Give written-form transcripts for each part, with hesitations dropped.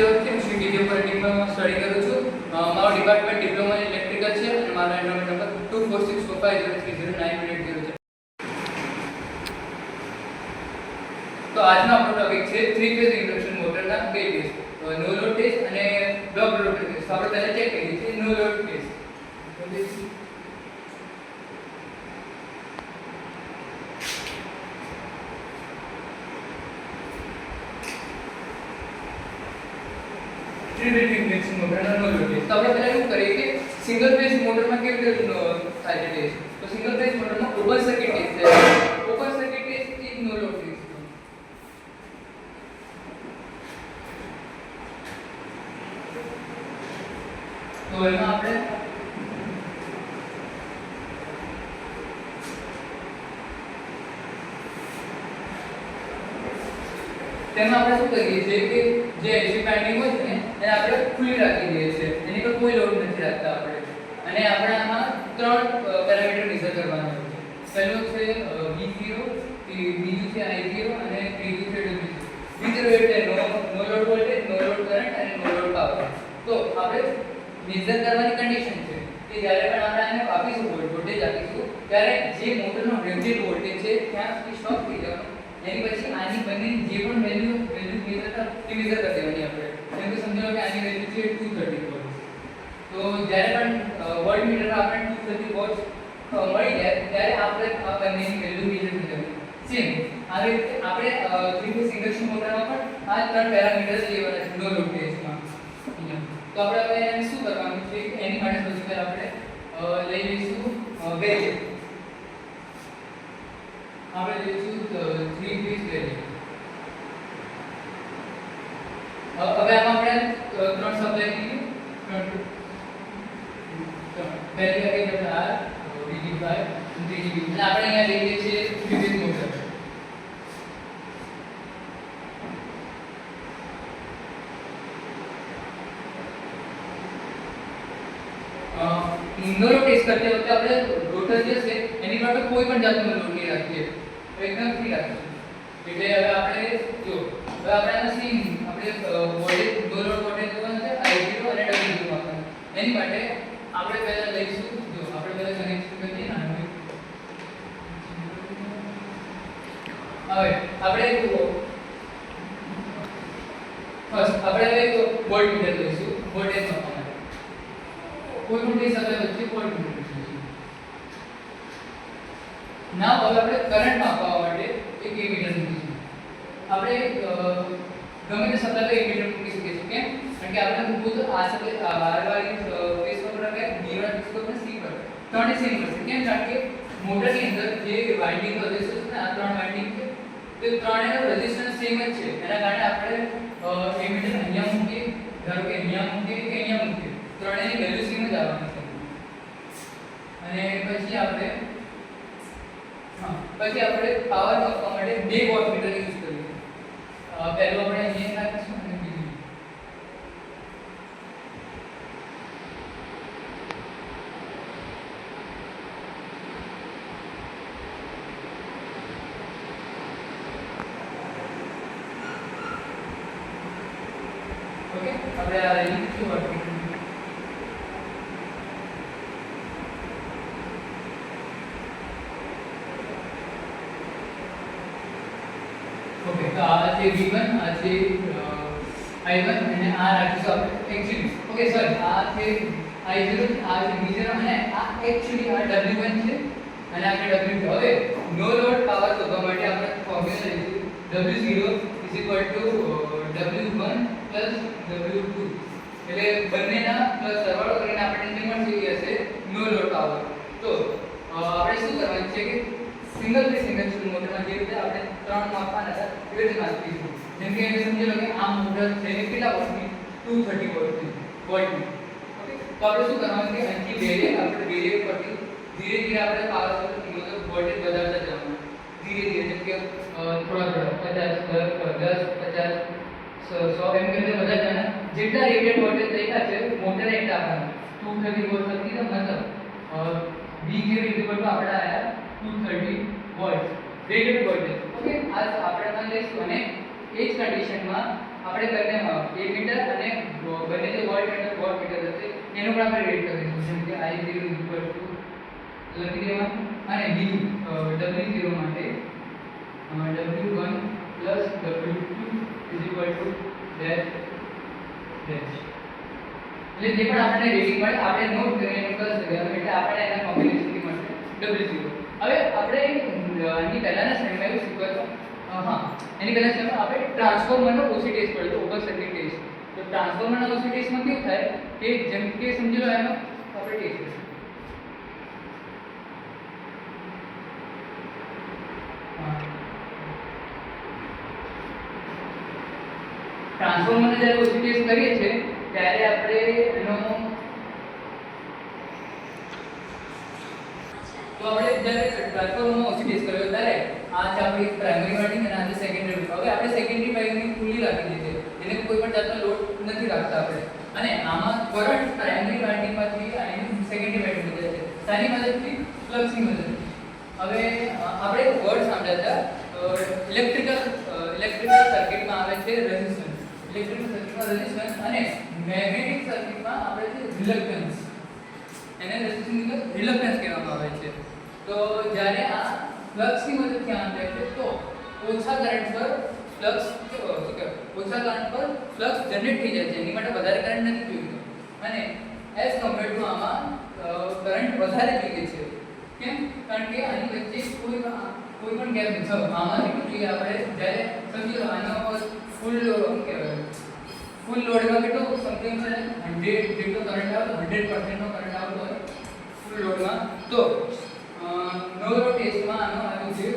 વર્ષથી હું Shri DG પોલિટેકનિકમાં study કરું છું. મારો ડિપાર્ટમેન્ટ ડિપ્લોમા ઇન ઇલેક્ટ્રિકલ છે અને મારો એનરોલમેન્ટ નંબર 246450309880 છે. તો આજનો આપણો ટોપિક છે 3 ફેઝ ઇન્ડક્શન મોટરના બે ટેસ્ટ, નો લોડ ટેસ્ટ અને બ્લોક લોડ ટેસ્ટ. તો આપણે પહેલા ચેક કરીએ છીએ નો લોડ ટેસ્ટ. ઇન્ડક્શન મોટરના નો લોડ ટેસ્ટ. તો આપણે પહેલા શું કરીએ કે સિંગલ ફેઝ મોટરમાં કેવી રીતે થાય છે ટેસ્ટ. તો સિંગલ ફેઝ મોટરમાં ઓપન સર્કિટ ટેસ્ટ છે. Open circuit test is no load test. તો એમાં આપણે તેમાં આપણે શું કરીએ છીએ કે જે એસી વાઇન્ડિંગ હોય છે ને એને આપણે ખુલ્લી રાખી દઈએ છીએ, એની પર કોઈ લોડ નથી રાખતા આપણે. અને આપણે આમાં ત્રણ પેરામીટર મેઝર કરવાના હોય છે. પહેલું છે V0, બીજું છે I0 અને ત્રીજું છે W0. V0 એટલે નો લોડ વોલ્ટેજ, નો લોડ કરંટ અને નો લોડ પાવર. તો આપણે મેઝર કરવાની કન્ડિશન છે કે જ્યારે પણ આપણે આને આપીશું વોલ્ટેજ આપીશું ત્યારે જે મોટરનો રેટેડ વોલ્ટેજ છે ત્યાં સુધી સ્ટોપ થઈ જવાનું. એની પછી આની બંને જે પણ વેલ્યુ મેઝર કરી દેવાની આપણે. જેમ કે સમજો કે આની વેલ્યુ છે 230 વોલ્ટ. તો જ્યારે પણ વોલ્ટમીટર આપણે 230 વોલ્ટ મળી જાય ત્યારે આપણે આ બંનેની વેલ્યુ મેઝર કરી દેવાની. સેમ આવી રીતે આપણે થ્રી ફેઝ ઇન્ડક્શન મોટરમાં પણ આ ત્રણ પેરામીટર્સ લેવાના છે નો લોડ ટેસ્ટમાં. તો આપણે હવે એને શું કરવાનું છે કે એની માટે સૌથી પહેલા આપણે લઈ લઈશું વેરિએબલ. આપણે લઈશું 3 ફેઝ વેરિએબલ. હવે આમાં આપણે ત્રણ સપ્લાય કરીએ. પહેલી વાગે આપણે R, બીજી 5 અને ત્રીજી B. અને આપણે અહીંયા લઈએ છીએ 3 ફેઝ મોટર. નો લોડ ટેસ્ટ કરતી વખતે આપણે રોટર જે છે એની પર કોઈ પણ જાતનો લોડ નહીં રાખીએ, એકદમ ફ્રી રાખીશું. એટલે હવે આપણે જો હવે આપણે આના સીન આપણે વોલ્ટેજ નો લોડ વોલ્ટેજ જોવાનું છે I0 અને W0 આપવાનું. એની માટે આપણે પહેલા લઈશું જો આપણે પહેલા કનેક્શન કરીએ ને હવે આપણે ફર્સ્ટ આપણે એક વોલ્ટમીટર લઈશું વોલ્ટેજ માપવા માટે. કોઈ પણ બે સપ્લાય વચ્ચે વોલ્ટમીટર લઈશું. નાવ હવે આપણે કરંટ માપવા માટે એક એમીટર મૂકીશું. આપણે ગમે તે સપ્લાય પર એમીટર મૂકી શકીએ છીએ. કેમ? કારણ કે આપણે મૂકવું તો આ સપ્લાય R વાળી ફેઝ પર રાખે, B વાળી ફેઝ પર, C પર ત્રણે સેમ હશે. કેમ? કારણ કે મોટરની અંદર જે વાઇન્ડિંગ રેઝિસ્ટન્સ છે ને આ ત્રણ વાઇન્ડિંગ છે તે ત્રણેયનો રેઝિસ્ટન્સ સેમ જ છે. એના કારણે આપણે એમીટર અહીંયા મૂકીએ, ધારો કે અહીંયા મૂકીએ કે અહીંયા મૂકીએ, ત્રણેયની વેલ્યુ સેમ જ આવવાની છે. અને પછી આપણે પાવર માપવા માટે બે વોટમીટર યુઝ કરીએ. પહેલું આપણે અહીંયા રાખીશું અને બીજું ઓકે. આપણે આ લીધું વોટમીટર. ઓકે, તો આ છે V1, આ છે I1 અને આ રાખીશું આપણે એક્ચ્યુઅલી. ઓકે સોરી, આ છે I0, આ છે V0 અને આ એક્ચ્યુઅલી આ W1 છે અને આ છે W2. હવે નો લોડ પાવર શોધવા માટે આપણે ફોર્મ્યુલા લઈશું W0 W1 W2. એટલે બંનેના પ્લસ સરવાળો કરીને આપણને જે મળશે એ હશે નો લોડ પાવર. તો આપણે શું કરવાનું છે કે સિંગલ ફેઝ ઇન્ડક્શન મોટરમાં જે રીતે આપણે ત્રણ માપવાના હતા એ રીતે માપીશું. જેમ કે સમજી લો કે આ મોટર છે કેટલા વોલ્ટની 230 વોલ્ટની. ઓકે, તો આપણે શું કરવાનું છે અહીંથી વેરિએબલ પરથી ધીરે ધીરે આપણે પાવર મતલબ વોલ્ટેજ વધારતા જવાનું. ધીરે ધીરે જેમ કે થોડા 50 10 50 100 એમ કરીને વધારતા જવાના. જેટલા રેટેડ વોલ્ટેજ થયા છે મોટરે એટલા આપવાના. 230 વોલ્ટ હતી તો મતલબ V0 આપણે આયા 230 વોલ્ટ રેટેડ વોલ્ટેજ. ઓકે, આ આપણે લઈશું અને એ જ કન્ડિશનમાં આપણે બંને 1 મીટર અને બંને જે વોટ મીટર હશે એનું પણ આપણે રેટ કરી દઈશું. જેમ કે I0 લખી દેવાનું અને બીજું W0 માટે W1 W2 ડેશ ડેશ. એટલે જે પણ આપણને રેટિંગ મળે આપણે નોટ કરીને પ્લસ લગાવવાનું એટલે આપણે એના કોમ્બિનેશનથી મળશે W0. હવે આપણે આની પહેલાના સ્લાઇડમાં એવું શીખવ્યું એની પહેલા સ્લાઇડમાં આપણે ટ્રાન્સફોર્મરનો ઓસી ટેસ્ટ પડ્યો હતો, ઓપન સર્કિટ ટેસ્ટ. તો ટ્રાન્સફોર્મરના ઓસી ટેસ્ટમાં કેવું થાય કે જેમ કે સમજી લો એનો આપણે ટેસ્ટ કરીશું. ટ્રાન્સફોર્મરને જ્યારે ઓસી ટેસ્ટ કરીએ છીએ ત્યારે આપણે એનો તો આપણે જ્યારે ટ્રાન્સફોર્મરમાં ઓસી ટેસ્ટ કર્યો ત્યારે આ છે આપણી પ્રાઇમરી વાઇન્ડિંગ અને આ છે સેકન્ડરી. હવે આપણે સેકન્ડરી વાઇન્ડિંગ ખુલ્લી રાખી દીધી છે, એને કોઈ પણ જાતનો લોડ નથી રાખતા આપણે. અને આમાં કરંટ પ્રાઇમરી વાઇન્ડિંગમાંથી અને સેકન્ડરી વાઇન્ડિંગ જાય છે સાની મદદથી, ફ્લક્સની મદદથી. હવે આપણે વર્ડ સાંભળ્યા હતા ઇલેક્ટ્રિકલ સર્કિટમાં આવે છે રેઝિસ્ટન્સ, ઇલેક્ટ્રિકલ સર્કિટમાં રેઝિસ્ટન્સ અને મેગ્નેટિક સર્કિટમાં આવે છે રિલક્ટન્સ. એને રેઝિસ્ટન્સ રિલક્ટન્સ કહેવામાં આવે છે. તો જ્યારે આ ફ્લક્સની મદદથી આમ જાય છે તો ઓછા કરંટ પર ફ્લક્સ ઓછા કરંટ પર ફ્લક્સ જનરેટ થઈ જાય છે, એની માટે વધારે કરંટ નથી જોઈતો. અને એઝ કમ્પેર્ડ ટુ આમાં કરંટ વધારે જોઈએ છે. કેમ? કારણ કે આની વચ્ચે કોઈ પણ ગેપ નથી. આમાં કેટલું જોઈએ આપણે જ્યારે સમજી લો આનો ફૂલ લોડમાં કેટલો સમથિંગ 100 જેટલો કરંટ આવે, 100% નો કરંટ આવતો હોય ફૂલ લોડમાં, તો નો લોડ ટેસ્ટમાં આનો આવ્યું છે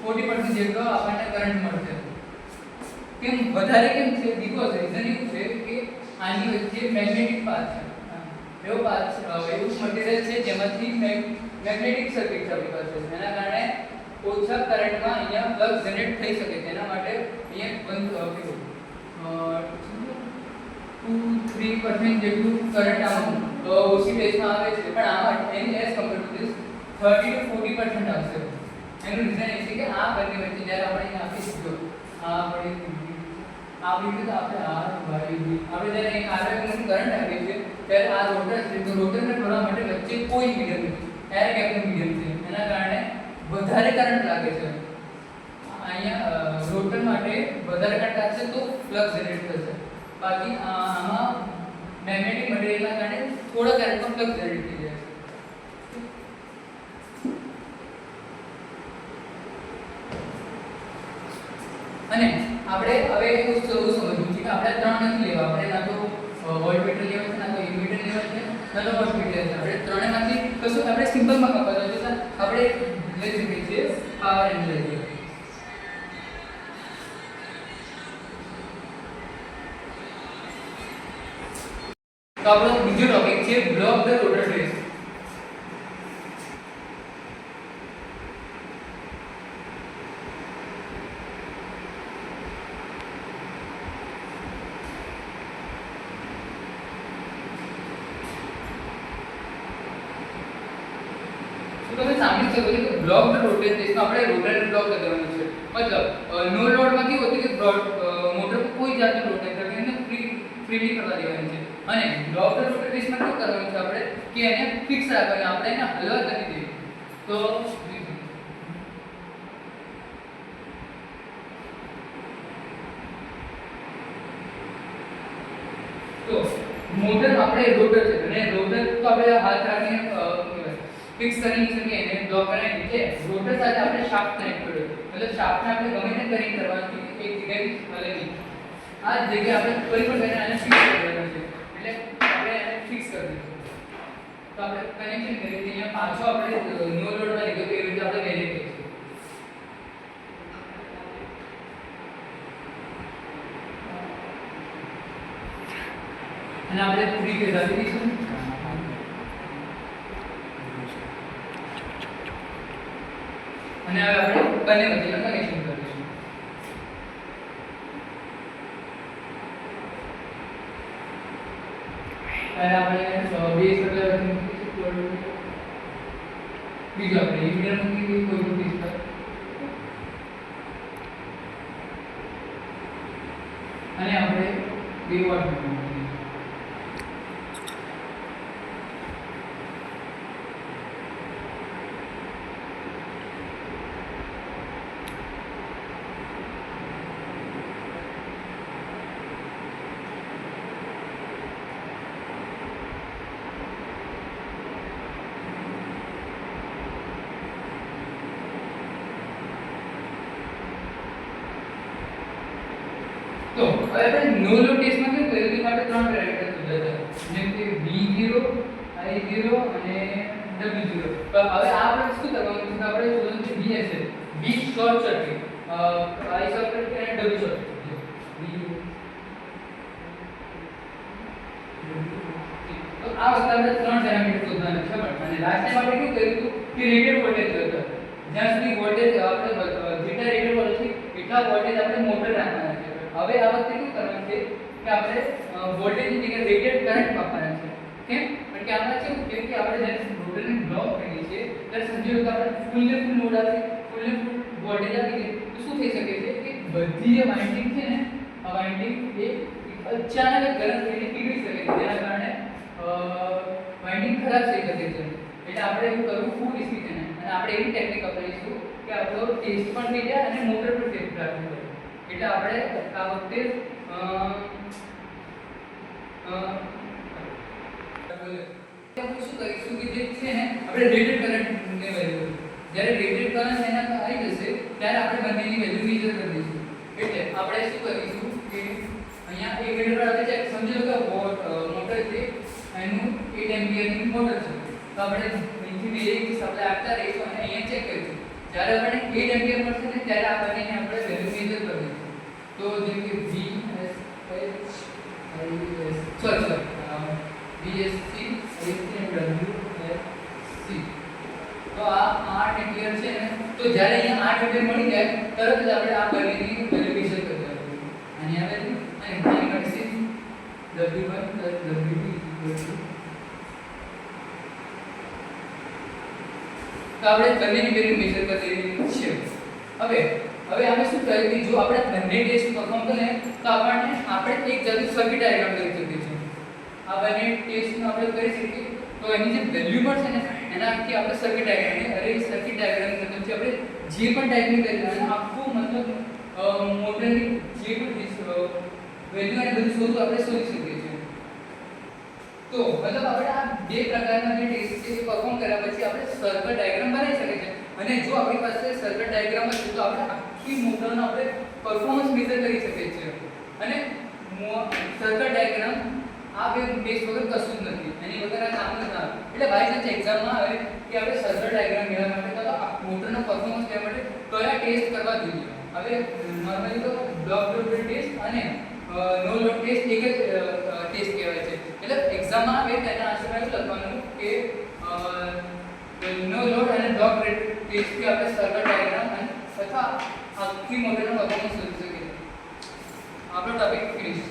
40% જેટલો આપણને કરંટ મળશે. કેમ વધારે કેમ છે? બીકોઝ રીઝન એવું છે કે આની વચ્ચે મેગ્નેટિક પાથ છે. એવું મટીરિયલ છે જેમાંથી મેગ્નેટિક સર્કિટ આપણી પાસે છે. એના કારણે ઓછા કરંટમાં અહીંયા ફ્લક્સ જનરેટ થઈ શકે છે. એના માટે અહીંયા 2-3% જેટલું કરંટ આમાં ઓસી બેઝમાં આવે છે, પણ આમાં એની એઝ કમ્પેર ટુ ધીસ 30-40% આવશે. એનું રીઝન એ છે કે આ બંને વચ્ચે જ્યારે આપણે અહીંયા આપી દીધો આપણે જ્યારે અહીં આરએફનું કરંટ આવે છે ત્યારે આ રોટર છે, તો રોટરને થોડા માટે વચ્ચે કોઈ મીડિયમ નથી, એર ગેપનું મીડિયમ છે. એના કારણે વધારે કરંટ લાગે છે. અહીંયા રોટર માટે વધારે કરંટ લાગશે તો ફ્લક્સ જનરેટ થશે. બાકી આમાં મેગ્નેટિક મટીરિયલના કારણે થોડા કરંટમાં ફ્લક્સ જનરેટ થઈ જાય છે. અને આપણે હવે એવું સમજવું છે કે આપણે ત્રણ નથી લેવા, આપણે ના તો વોલ્ટમીટર લેવા છે, ના તો એમીટર લેવા છે, ના તો વોટમીટર છે. આપણે ત્રણેયમાંથી કશું આપણે સિમ્પલમાં કપાતા છે, આપણે લઈ શકીએ છીએ પાવર એનાલાઇઝર. તો આપણો બીજો ટોપિક છે બ્લોક ધ રોટર ટેસ્ટ. તમે સાંભળી શકો છો કે બ્લોક ધ રોટર ટેસ્ટમાં આપણે રોટરને બ્લોક કરવાનું છે. મતલબ નો લોડમાં કેવું હતું કે મોટર પર કોઈ જાતનો લોડ નથી રાખી એને ફ્રીલી કરવા દેવાની છે. અને બ્લોક ધ રોટર ટેસ્ટમાં શું કરવાનું છે આપણે કે એને ફિક્સ રાખવાનું, આપણે એને હલવા નથી દેવું. તો મોટર આપણે રોટર છે અને રોટર તો આપણે હાથ રાખીને ફિક્સ કરી શકીએ એને બ્લોક કરાવી છે. રોટર સાથે આપણે શાફ્ટ કનેક્ટ કર્યો, મતલબ શાફ્ટને આપણે ગમે તે કરીને કરવાનું છે, એક જગ્યાએ હલે નહીં. આ જગ્યાએ આપણે કોઈ પણ કરીને આને ફિક્સ કરવાનું છે, એટલે આપણે આને ફિક્સ કરી દઈશું. તો આપણે કનેક્શન કરીએ છીએ. અહીંયા પાછો આપણે નો લોડમાં લીધો તો એવી રીતે આપણે લઈ લઈએ છીએ. અને આપણે ફ્રી ફેઝ આપી દઈશું. અને હવે આપણે બંને વચ્ચેનું કનેક્શન કરીશું. ત્યારે આપણે બેઝ સપ્લાય બીજું આપણે ઇન્ડિયન મૂકી કોઈ પણ પીસ પર 2 વોટ મેળવવું. તો હવે આપણે નો લોડ ટેસ્ટમાં કેવું કર્યું કે આપણે ત્રણ પેરામીટર શોધ્યા હતા, જેમ કે V0, I0 અને W0. તો હવે આ આપણે શું કરવાનું છે? આપણે શોધવાનું છે VSS, V short circuit, I short circuit અને W શોર્ટ સર્કિટ. તો આ વખતે આપણે ત્રણ પેરામીટર શોધવાના છે. અને લાસ્ટ ટાઈમ આપણે કેવું કર્યું હતું કે રેટેડ વોલ્ટેજ હતો, જ્યાં સુધી વોલ્ટેજ આપણે જેટલા રેટેડ વોલ્ટેજ છે એટલા વોલ્ટેજ આપણે મોટર રાખવાના છે. હવે આ વખતે શું કરવાનું છે કે આપણે વોલ્ટેજની જગ્યાએ રેટેડ કરંટ આપવાના છે. કેમ? કારણ કે આમાં કેવું છે કે આપણે જ્યારે મોટરને બ્લોક કરીએ છીએ ત્યારે સમજી લો કે આપણે ફૂલ લોડ આવે, ફૂલ વોલ્ટેજ આવી જાય તો શું થઈ શકે છે કે બધી જે વાઇન્ડિંગ છે ને, આ વાઇન્ડિંગ એ અચાનક ગરમ થઈને પીગળી શકે છે, જેના કારણે વાઇન્ડિંગ ખરાબ થઈ શકે છે. એટલે આપણે એવું કરવું ફૂલ રિસ્કી છે. અને આપણે એવી ટેકનિક અપનાવીશું કે આપણો ટેસ્ટ પણ થઈ જાય અને મોટર પણ સેફ રાખવી પડે. એટલે આપણે આ વખતે આપણે શું કરીશું કે જે છે ને આપણે રેટેડ કરંટની વેલ્યુ, જ્યારે રેટેડ કરંટ એના આવી જશે ત્યારે આપણે બંનેની વેલ્યુ મેજર કરી દઈશું. એટલે આપણે શું કરીશું કે અહીંયા 1 મીટર પર આવે છે, સમજી લો કે મોટર છે એનું 8 એમ્પિયરની મોટર છે. તો આપણે અહીંથી ડાયરેક્ટ સપ્લાય આપતા રહીશું અને અહીંયા ચેક કરીશું. જ્યારે આપણને 8 એમ્પિયર મળશે ને ત્યારે આ બંનેને આપણે વેલ્યુ મેજર કરી દઈશું. તો જેમ કે VSC, ISC અને WSC. તો આ 8 એમ્પિયર છે ને, તો જ્યારે અહીંયા 8 એમ્પિયર મળી જાય તરત જ આપણે આ બંનેની વેલ્યુ મેજર કરી દેવાની. અને આ વેલ્યુ અને અહીં મળશે W1 W2 તો આપણે બંનેની વેલ્યુ મેજર કરી દેવાની છે. હવે આપણે શું કરીએ કે જો આપણે બંને ટેસ્ટ પરફોર્મ કરીએ તો આપણે એક જાતનું સર્કિટ ડાયાગ્રામ કરી શકીએ છીએ. આ બંને ટેસ્ટનો આપણે કરી શકીએ તો એની જે વેલ્યુ મળશે ને એનાથી આપણે સર્કિટ ડાયાગ્રામ, અરે સર્કિટ ડાયાગ્રામ મતલબ આપણે જે પણ ટાઈપની કરી અને આખું મતલબ મોટરની જે પણ વેલ્યુ અને બધું શોધવું આપણે શોધી શકીએ છીએ. તો મતલબ આપણે આ બે પ્રકારના જે ટેસ્ટ છે એ પરફોર્મ કર્યા પછી આપણે સર્કિટ ડાયાગ્રામ બનાવી શકીએ છીએ. અને જો આપણી પાસે સર્કિટ ડાયાગ્રામ હશે તો આપણે આખી મોટરનો આપણે પરફોર્મન્સ મેજર કરી શકીએ છીએ. અને સર્કિટ ડાયાગ્રામ આ બે ટેસ્ટ વગર કશું જ નથી, એની વગર આ કામ જ ના આવે. એટલે બાય ચાન્સ એક્ઝામમાં આવે કે આપણે સર્કિટ ડાયાગ્રામ મેળવવા માટે તો મોટરનો પરફોર્મન્સ લેવા માટે કયા ટેસ્ટ કરવા જોઈએ. હવે નોર્મલી તો બ્લોક લોડ ટેસ્ટ અને નો લોડ ટેસ્ટ એક જ ટેસ્ટ કહેવાય છે. એટલે એક્ઝામમાં આવે તેના આન્સરમાં એવું લખવાનું કે નો લોડ અને બ્લોક ટેસ્ટથી આપણે સર્કિટ ડાયાગ્રામ અથવા આખી મોટરનો પરફોર્મન્સ શોધી શકીએ. આપણો ટોપિક ફિનિશ.